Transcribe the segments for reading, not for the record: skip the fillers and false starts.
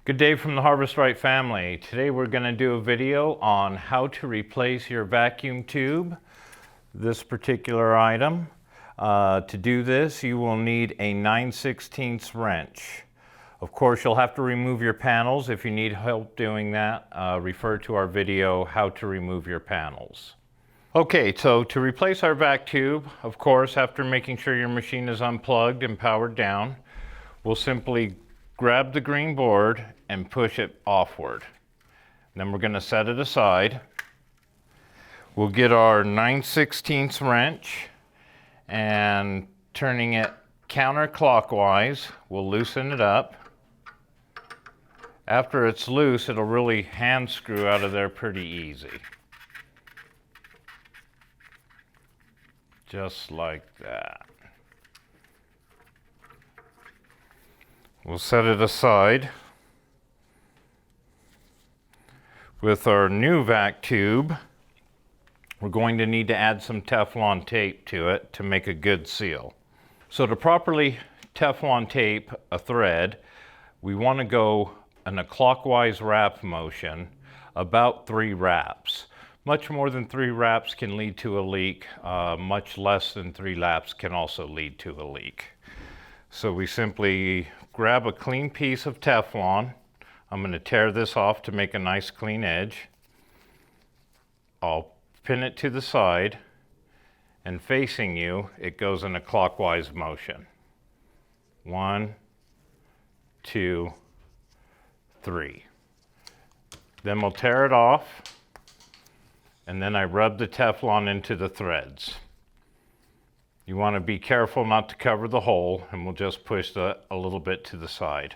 Good day from the Harvest Right family. Today we're going to do a video on how to replace your vacuum tube, this particular item. To do this, you will need a 9/16 wrench. Of course, you'll have to remove your panels. If you need help doing that, refer to our video, How to Remove Your Panels. Okay, so to replace our vac tube, of course, after making sure your machine is unplugged and powered down, we'll simply grab the green board and push it offward. Then we're going to set it aside. We'll get our 9/16 wrench and turning it counterclockwise, we'll loosen it up. After it's loose, it'll really hand screw out of there pretty easy. Just like that. We'll set it aside. With our new vac tube, we're going to need to add some Teflon tape to it to make a good seal. So to properly Teflon tape a thread, we want to go in a clockwise wrap motion, about 3 wraps. Much more than 3 wraps can lead to a leak. Much less than 3 wraps can also lead to a leak. So we simply grab a clean piece of Teflon. I'm going to tear this off to make a nice clean edge. I'll pin it to the side, and facing you, it goes in a clockwise motion. 1, 2, 3. Then we'll tear it off, and then I rub the Teflon into the threads. You want to be careful not to cover the hole, and we'll just push a little bit to the side.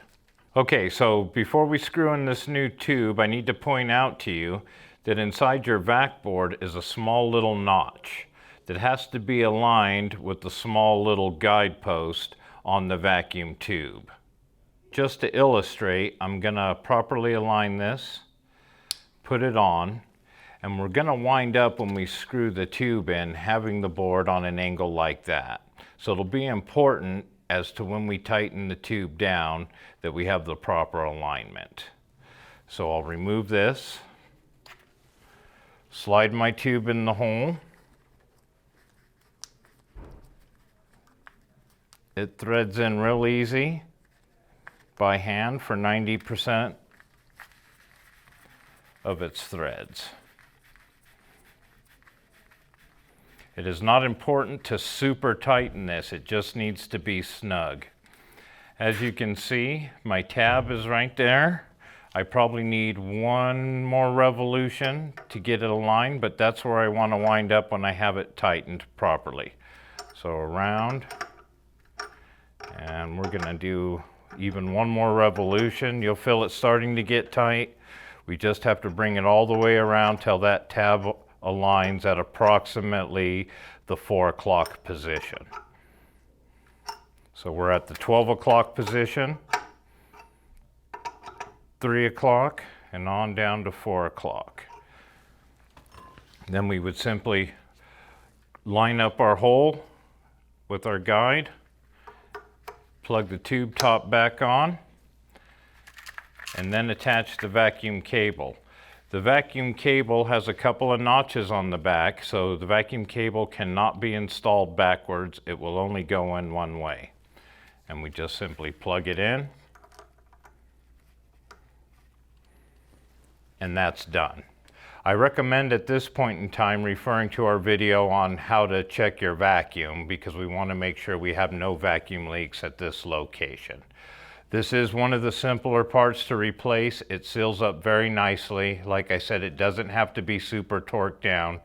Okay, so before we screw in this new tube, I need to point out to you that inside your vac board is a small little notch that has to be aligned with the small little guidepost on the vacuum tube. Just to illustrate, I'm going to properly align this, put it on, and we're going to wind up when we screw the tube in having the board on an angle like that. So it'll be important as to when we tighten the tube down that we have the proper alignment. So I'll remove this, slide my tube in the hole. It threads in real easy by hand for 90% of its threads. It is not important to super tighten this, it just needs to be snug. As you can see, my tab is right there. I probably need 1 more revolution to get it aligned, but that's where I want to wind up when I have it tightened properly. So around, and we're going to do even 1 more revolution. You'll feel it starting to get tight. We just have to bring it all the way around till that tab aligns at approximately the 4 o'clock position. So we're at the 12 o'clock position, 3 o'clock, and on down to 4 o'clock. Then we would simply line up our hole with our guide, plug the tube top back on, and then attach the vacuum cable. The vacuum cable has a couple of notches on the back, so the vacuum cable cannot be installed backwards. It will only go in one way. And we just simply plug it in, and that's done. I recommend at this point in time referring to our video on how to check your vacuum, because we want to make sure we have no vacuum leaks at this location. This is one of the simpler parts to replace. It seals up very nicely. Like I said, it doesn't have to be super torqued down.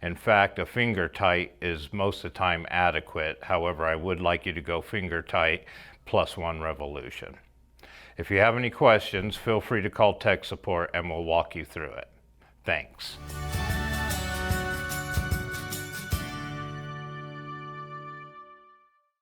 In fact, a finger tight is most of the time adequate. However, I would like you to go finger tight plus 1 revolution. If you have any questions, feel free to call tech support and we'll walk you through it. Thanks.